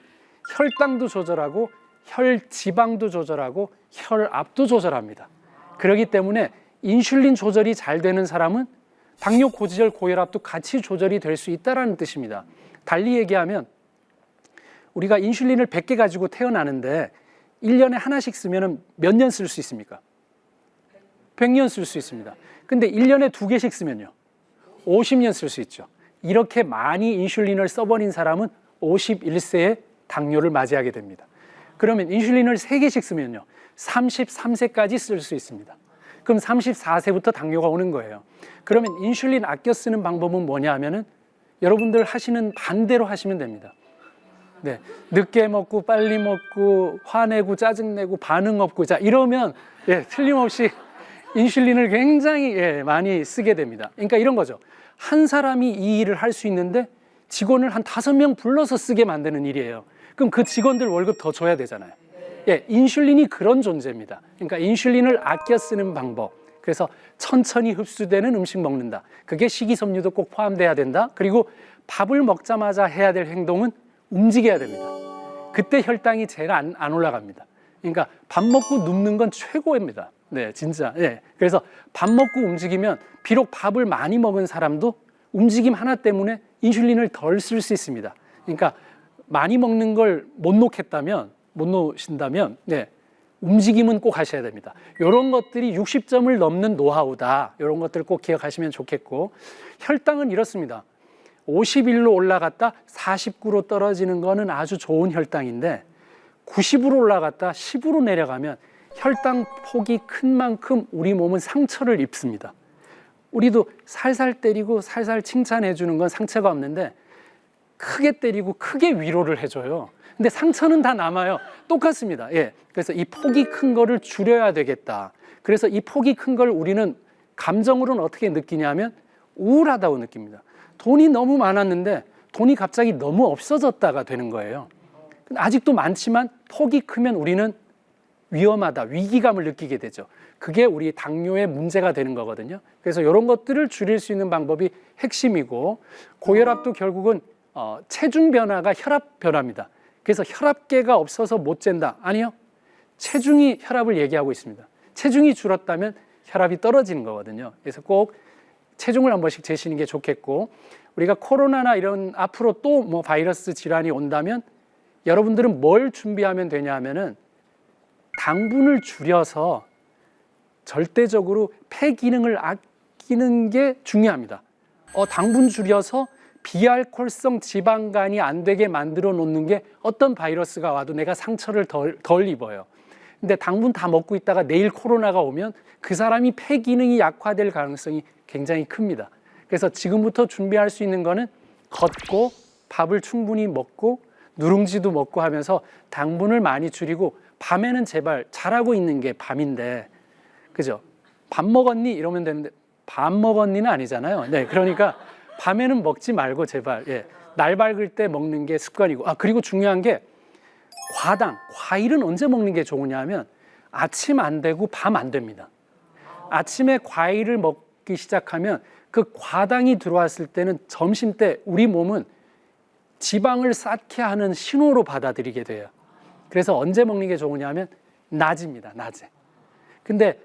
혈당도 조절하고 혈지방도 조절하고 혈압도 조절합니다. 그렇기 때문에 인슐린 조절이 잘 되는 사람은 당뇨, 고지혈, 고혈압도 같이 조절이 될 수 있다는 뜻입니다. 달리 얘기하면 우리가 인슐린을 100개 가지고 태어나는데 1년에 하나씩 쓰면 몇 년 쓸 수 있습니까? 100년 쓸 수 있습니다. 근데 1년에 2개씩 쓰면요, 50년 쓸 수 있죠. 이렇게 많이 인슐린을 써버린 사람은 51세에 당뇨를 맞이하게 됩니다. 그러면 인슐린을 3개씩 쓰면요, 33세까지 쓸 수 있습니다. 그럼 34세부터 당뇨가 오는 거예요. 그러면 인슐린 아껴 쓰는 방법은 뭐냐 하면은 여러분들 하시는 반대로 하시면 됩니다. 네, 늦게 먹고 빨리 먹고 화내고 짜증내고 반응 없고, 자 이러면 틀림없이 인슐린을 굉장히 많이 쓰게 됩니다. 그러니까 이런 거죠. 한 사람이 이 일을 할 수 있는데 직원을 한 5명 불러서 쓰게 만드는 일이에요. 그럼 그 직원들 월급 더 줘야 되잖아요. 인슐린이 그런 존재입니다. 그러니까 인슐린을 아껴 쓰는 방법. 그래서 천천히 흡수되는 음식 먹는다. 그게 식이섬유도 꼭 포함돼야 된다. 그리고 밥을 먹자마자 해야 될 행동은 움직여야 됩니다. 그때 혈당이 제일 안 올라갑니다. 그러니까 밥 먹고 눕는 건 최고입니다. 네, 진짜. 그래서 밥 먹고 움직이면 비록 밥을 많이 먹은 사람도 움직임 하나 때문에 인슐린을 덜 쓸 수 있습니다. 그러니까 많이 먹는 걸 못 놓으신다면 움직임은 꼭 하셔야 됩니다. 이런 것들이 60점을 넘는 노하우다. 이런 것들을 꼭 기억하시면 좋겠고, 혈당은 이렇습니다. 51로 올라갔다 49로 떨어지는 거는 아주 좋은 혈당인데 90으로 올라갔다 10으로 내려가면 혈당 폭이 큰 만큼 우리 몸은 상처를 입습니다. 우리도 살살 때리고 살살 칭찬해 주는 건 상처가 없는데 크게 때리고 크게 위로를 해줘요. 근데 상처는 다 남아요. 똑같습니다. 그래서 이 폭이 큰 거를 줄여야 되겠다. 그래서 이 폭이 큰 걸 우리는 감정으로는 어떻게 느끼냐면 우울하다고 느낍니다. 돈이 너무 많았는데 돈이 갑자기 너무 없어졌다가 되는 거예요. 아직도 많지만 폭이 크면 우리는 위험하다, 위기감을 느끼게 되죠. 그게 우리 당뇨의 문제가 되는 거거든요. 그래서 이런 것들을 줄일 수 있는 방법이 핵심이고, 고혈압도 결국은 체중 변화가 혈압 변화입니다. 그래서 혈압계가 없어서 못 잰다. 아니요. 체중이 혈압을 얘기하고 있습니다. 체중이 줄었다면 혈압이 떨어지는 거거든요. 그래서 꼭 체중을 한 번씩 재시는 게 좋겠고, 우리가 코로나나 이런 앞으로 또 뭐 바이러스 질환이 온다면 여러분들은 뭘 준비하면 되냐 하면은 당분을 줄여서 절대적으로 폐 기능을 아끼는 게 중요합니다. 당분 줄여서 비알코올성 지방간이 안 되게 만들어 놓는 게 어떤 바이러스가 와도 내가 상처를 덜 입어요. 근데 당분 다 먹고 있다가 내일 코로나가 오면 그 사람이 폐 기능이 약화될 가능성이 굉장히 큽니다. 그래서 지금부터 준비할 수 있는 거는 걷고 밥을 충분히 먹고 누룽지도 먹고 하면서 당분을 많이 줄이고, 밤에는 제발 잘하고 있는 게 밤인데, 그죠? 밥 먹었니? 이러면 되는데 밥 먹었니는 아니잖아요. 그러니까 밤에는 먹지 말고 제발 날 밝을 때 먹는 게 습관이고, 그리고 중요한 게 과일은 언제 먹는 게 좋으냐 하면 아침 안 되고 밤 안 됩니다. 아침에 과일을 먹기 시작하면 그 과당이 들어왔을 때는 점심 때 우리 몸은 지방을 쌓게 하는 신호로 받아들이게 돼요. 그래서 언제 먹는 게 좋으냐면 낮입니다. 낮에. 근데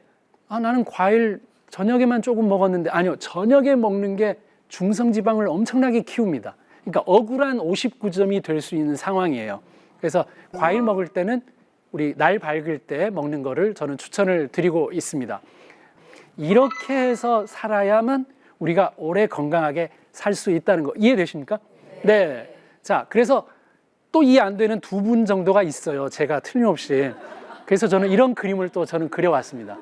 나는 과일 저녁에만 조금 먹었는데, 아니요, 저녁에 먹는 게 중성지방을 엄청나게 키웁니다. 그러니까 억울한 59점이 될 수 있는 상황이에요. 그래서 과일 먹을 때는 우리 날 밝을 때 먹는 거를 저는 추천을 드리고 있습니다. 이렇게 해서 살아야만 우리가 오래 건강하게 살 수 있다는 거 이해되십니까? 네. 자, 그래서 또 이해 안 되는 두 분 정도가 있어요. 제가 틀림없이. 그래서 저는 이런 그림을 또 저는 그려왔습니다.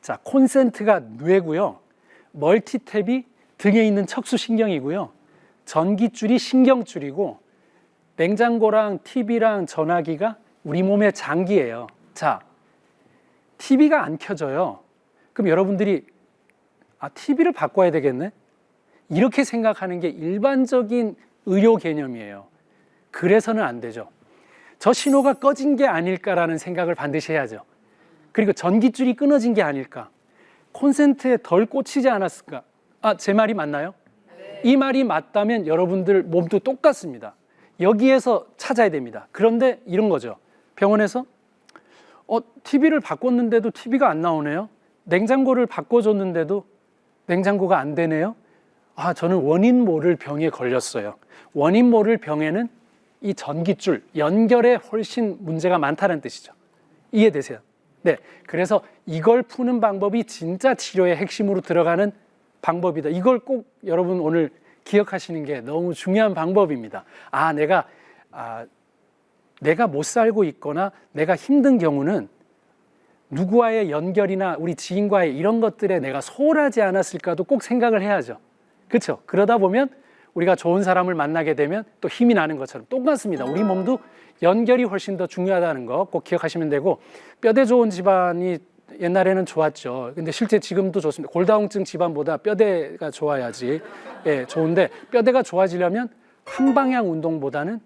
자, 콘센트가 뇌고요. 멀티탭이 등에 있는 척수신경이고요. 전기줄이 신경줄이고, 냉장고랑 TV랑 전화기가 우리 몸의 장기예요. 자, TV가 안 켜져요. 그럼 여러분들이 TV를 바꿔야 되겠네? 이렇게 생각하는 게 일반적인 의료 개념이에요. 그래서는 안 되죠. 저 신호가 꺼진 게 아닐까라는 생각을 반드시 해야죠. 그리고 전기줄이 끊어진 게 아닐까? 콘센트에 덜 꽂히지 않았을까? 제 말이 맞나요? 네. 이 말이 맞다면 여러분들 몸도 똑같습니다. 여기에서 찾아야 됩니다. 그런데 이런 거죠. 병원에서 TV를 바꿨는데도 TV가 안 나오네요. 냉장고를 바꿔줬는데도 냉장고가 안 되네요. 저는 원인 모를 병에 걸렸어요. 원인 모를 병에는 이 전기줄, 연결에 훨씬 문제가 많다는 뜻이죠. 이해되세요? 네. 그래서 이걸 푸는 방법이 진짜 치료의 핵심으로 들어가는 방법이다. 이걸 꼭 여러분 오늘 기억하시는 게 너무 중요한 방법입니다. 내가 못 살고 있거나 내가 힘든 경우는 누구와의 연결이나 우리 지인과의 이런 것들에 내가 소홀하지 않았을까도 꼭 생각을 해야죠. 그렇죠? 그러다 보면 우리가 좋은 사람을 만나게 되면 또 힘이 나는 것처럼 똑같습니다. 우리 몸도 연결이 훨씬 더 중요하다는 거 꼭 기억하시면 되고, 뼈대 좋은 집안이 옛날에는 좋았죠. 근데 실제 지금도 좋습니다. 골다공증 집안보다 뼈대가 좋아야지 좋은데, 뼈대가 좋아지려면 한 방향 운동보다는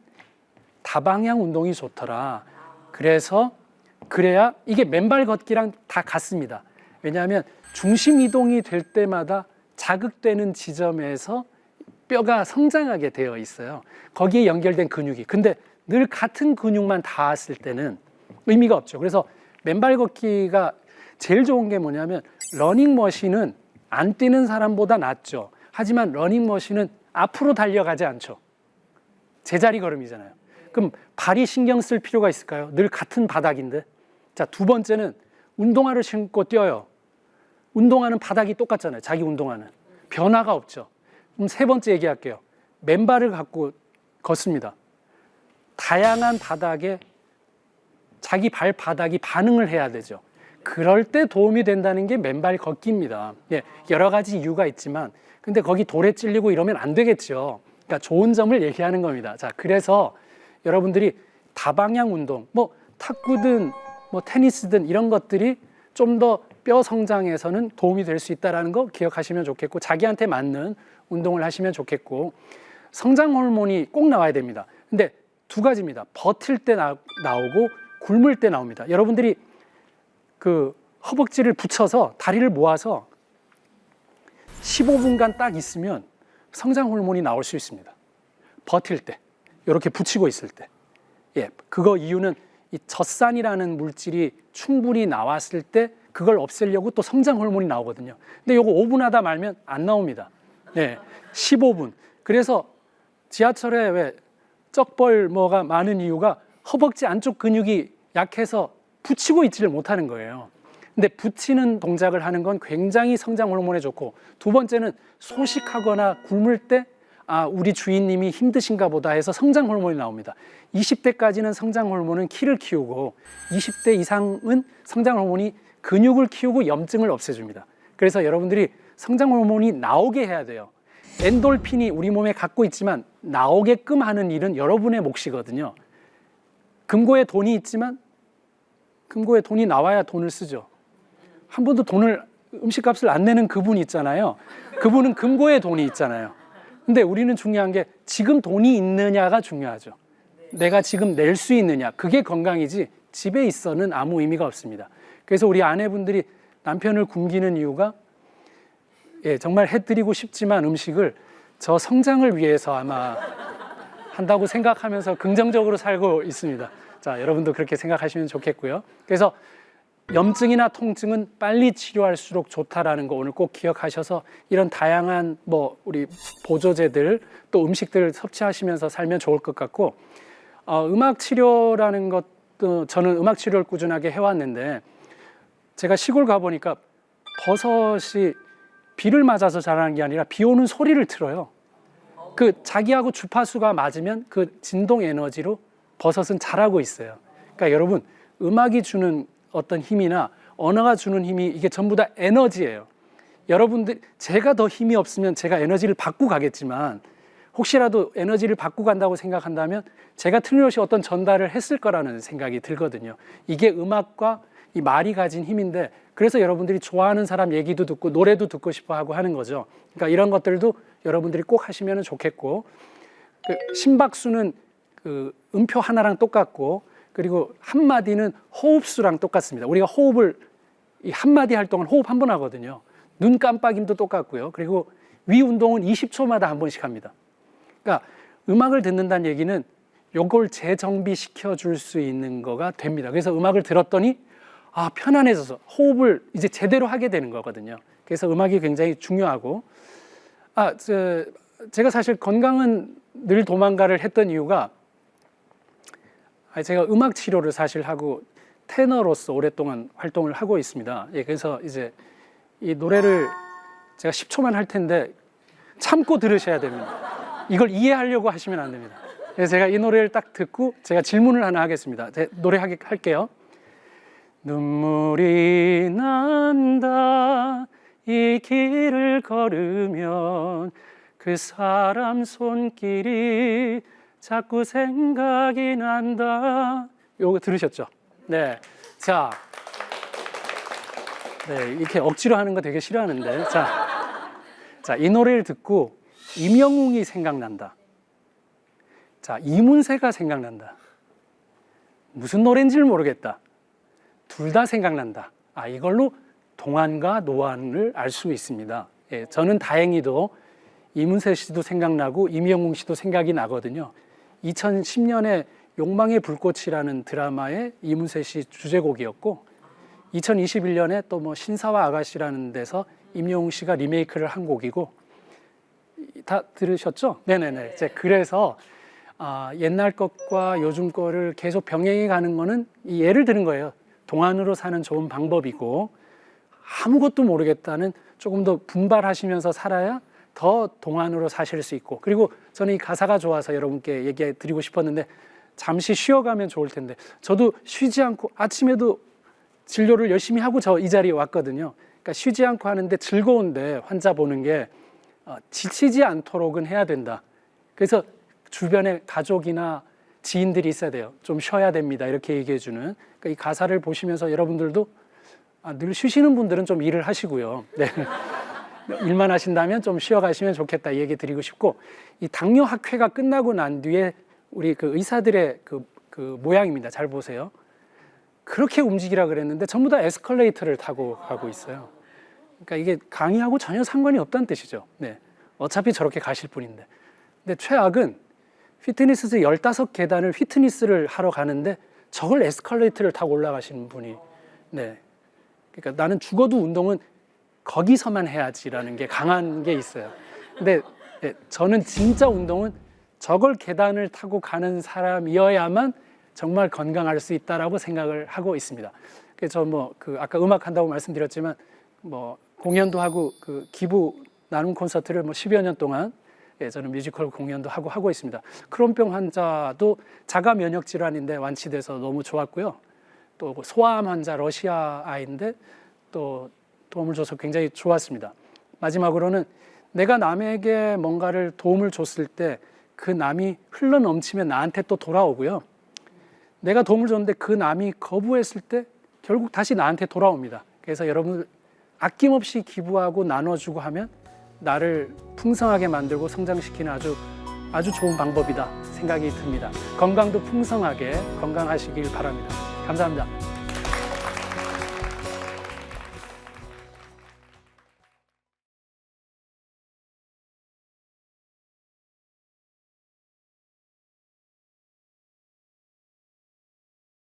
다방향 운동이 좋더라. 그래야 이게 맨발 걷기랑 다 같습니다. 왜냐하면 중심 이동이 될 때마다 자극되는 지점에서 뼈가 성장하게 되어 있어요. 거기에 연결된 근육이. 근데 늘 같은 근육만 닿았을 때는 의미가 없죠. 그래서 맨발 걷기가 제일 좋은 게 뭐냐면, 러닝머신은 안 뛰는 사람보다 낫죠. 하지만 러닝머신은 앞으로 달려가지 않죠. 제자리 걸음이잖아요. 그럼 발이 신경 쓸 필요가 있을까요? 늘 같은 바닥인데. 자, 두 번째는 운동화를 신고 뛰어요. 운동화는 바닥이 똑같잖아요. 자기 운동화는. 변화가 없죠. 그럼 세 번째 얘기할게요. 맨발을 갖고 걷습니다. 다양한 바닥에 자기 발바닥이 반응을 해야 되죠. 그럴 때 도움이 된다는 게 맨발 걷기입니다. 여러 가지 이유가 있지만, 근데 거기 돌에 찔리고 이러면 안 되겠죠. 그러니까 좋은 점을 얘기하는 겁니다. 자, 그래서 여러분들이 다방향 운동, 탁구든 테니스든 이런 것들이 좀 더 뼈 성장에서는 도움이 될 수 있다는 거 기억하시면 좋겠고, 자기한테 맞는 운동을 하시면 좋겠고, 성장 호르몬이 꼭 나와야 됩니다. 근데 두 가지입니다. 버틸 때 나오고 굶을 때 나옵니다. 여러분들이 그 허벅지를 붙여서 다리를 모아서 15분간 딱 있으면 성장 호르몬이 나올 수 있습니다. 버틸 때, 이렇게 붙이고 있을 때. 그거 이유는 이 젖산이라는 물질이 충분히 나왔을 때 그걸 없애려고 또 성장 호르몬이 나오거든요. 근데 요거 5분 하다 말면 안 나옵니다. 15분. 그래서 지하철에 왜 쩍벌 뭐가 많은 이유가 허벅지 안쪽 근육이 약해서 붙이고 있지를 못하는 거예요. 근데 붙이는 동작을 하는 건 굉장히 성장 호르몬에 좋고, 두 번째는 소식하거나 굶을 때 우리 주인님이 힘드신가 보다 해서 성장 호르몬이 나옵니다. 20대까지는 성장 호르몬은 키를 키우고 20대 이상은 성장 호르몬이 근육을 키우고 염증을 없애줍니다. 그래서 여러분들이 성장 호르몬이 나오게 해야 돼요. 엔돌핀이 우리 몸에 갖고 있지만 나오게끔 하는 일은 여러분의 몫이거든요. 금고에 돈이 있지만 금고에 돈이 나와야 돈을 쓰죠. 한 번도 음식값을 안 내는 그분 있잖아요. 그분은 금고에 돈이 있잖아요. 근데 우리는 중요한 게 지금 돈이 있느냐가 중요하죠. 내가 지금 낼 수 있느냐, 그게 건강이지 집에 있어는 아무 의미가 없습니다. 그래서 우리 아내분들이 남편을 굶기는 이유가 정말 해드리고 싶지만 음식을 저 성장을 위해서 아마 한다고 생각하면서 긍정적으로 살고 있습니다. 자, 여러분도 그렇게 생각하시면 좋겠고요. 그래서 염증이나 통증은 빨리 치료할수록 좋다라는 거 오늘 꼭 기억하셔서 이런 다양한 우리 보조제들 또 음식들을 섭취하시면서 살면 좋을 것 같고, 음악 치료라는 것도 저는 음악 치료를 꾸준하게 해왔는데, 제가 시골 가보니까 버섯이 비를 맞아서 자라는 게 아니라 비 오는 소리를 틀어요. 그 자기하고 주파수가 맞으면 그 진동 에너지로 버섯은 자라고 있어요. 그러니까 여러분, 음악이 주는 어떤 힘이나 언어가 주는 힘이 이게 전부 다 에너지예요. 여러분들, 제가 더 힘이 없으면 제가 에너지를 받고 가겠지만 혹시라도 에너지를 받고 간다고 생각한다면 제가 틀림없이 어떤 전달을 했을 거라는 생각이 들거든요. 이게 음악과 이 말이 가진 힘인데, 그래서 여러분들이 좋아하는 사람 얘기도 듣고 노래도 듣고 싶어 하고 하는 거죠. 그러니까 이런 것들도 여러분들이 꼭 하시면 좋겠고, 심박수는 그 음표 하나랑 똑같고, 그리고 한마디는 호흡수랑 똑같습니다. 우리가 호흡을 이 한마디 할 동안 호흡 한 번 하거든요. 눈 깜빡임도 똑같고요. 그리고 위 운동은 20초마다 한 번씩 합니다. 그러니까 음악을 듣는다는 얘기는 요걸 재정비시켜 줄 수 있는 거가 됩니다. 그래서 음악을 들었더니 편안해져서 호흡을 이제 제대로 하게 되는 거거든요. 그래서 음악이 굉장히 중요하고, 제가 사실 건강은 늘 도망가를 했던 이유가, 제가 음악 치료를 사실 하고 테너로서 오랫동안 활동을 하고 있습니다. 그래서 이제 이 노래를 제가 10초만 할 텐데 참고 들으셔야 됩니다. 이걸 이해하려고 하시면 안 됩니다. 그래서 제가 이 노래를 딱 듣고 제가 질문을 하나 하겠습니다. 노래 할게요. 눈물이 난다 이 길을 걸으면 그 사람 손길이 자꾸 생각이 난다. 요거 들으셨죠? 네. 자, 이렇게 억지로 하는 거 되게 싫어하는데, 자, 이 노래를 듣고 임영웅이 생각난다. 자, 이문세가 생각난다. 무슨 노래인지를 모르겠다. 둘 다 생각난다. 이걸로 동안과 노안을 알 수 있습니다. 저는 다행히도 이문세 씨도 생각나고 임영웅 씨도 생각이 나거든요. 2010년에 욕망의 불꽃이라는 드라마의 이문세 씨 주제곡이었고, 2021년에 또 신사와 아가씨라는 데서 임영웅 씨가 리메이크를 한 곡이고, 다 들으셨죠? 네네네. 그래서 옛날 것과 요즘 거를 계속 병행해 가는 거는 이 예를 드는 거예요. 동안으로 사는 좋은 방법이고, 아무것도 모르겠다는 조금 더 분발하시면서 살아야 더 동안으로 사실 수 있고, 그리고 저는 이 가사가 좋아서 여러분께 얘기해 드리고 싶었는데, 잠시 쉬어가면 좋을 텐데, 저도 쉬지 않고 아침에도 진료를 열심히 하고 이 자리에 왔거든요. 그러니까 쉬지 않고 하는데 즐거운데 환자 보는 게 지치지 않도록은 해야 된다. 그래서 주변에 가족이나 지인들이 있어야 돼요. 좀 쉬어야 됩니다. 이렇게 얘기해 주는. 그러니까 이 가사를 보시면서 여러분들도 늘 쉬시는 분들은 좀 일을 하시고요. 네. 일만 하신다면 좀 쉬어가시면 좋겠다 이 얘기 드리고 싶고, 이 당뇨 학회가 끝나고 난 뒤에 우리 그 의사들의 그 모양입니다. 잘 보세요. 그렇게 움직이라 그랬는데 전부 다 에스컬레이터를 타고 가고 있어요. 그러니까 이게 강의하고 전혀 상관이 없다는 뜻이죠. 네. 어차피 저렇게 가실 분인데. 근데 최악은 피트니스에서 15계단을 피트니스를 하러 가는데 저걸 에스컬레이터를 타고 올라가시는 분이, 네. 그러니까 나는 죽어도 운동은 거기서만 해야지라는 게 강한 게 있어요. 근데 저는 진짜 운동은 저걸 계단을 타고 가는 사람이어야만 정말 건강할 수 있다라고 생각을 하고 있습니다. 그래서 아까 음악 한다고 말씀드렸지만 공연도 하고 기부 나눔 콘서트를 10여 년 동안 저는 뮤지컬 공연도 하고 있습니다. 크론병 환자도 자가 면역 질환인데 완치돼서 너무 좋았고요. 또 소아암 환자 러시아 아이인데 또 도움을 줘서 굉장히 좋았습니다. 마지막으로는 내가 남에게 뭔가를 도움을 줬을 때 그 남이 흘러 넘치면 나한테 또 돌아오고요. 내가 도움을 줬는데 그 남이 거부했을 때 결국 다시 나한테 돌아옵니다. 그래서 여러분 아낌없이 기부하고 나눠주고 하면 나를 풍성하게 만들고 성장시키는 아주 좋은 방법이다 생각이 듭니다. 건강도 풍성하게 건강하시길 바랍니다. 감사합니다.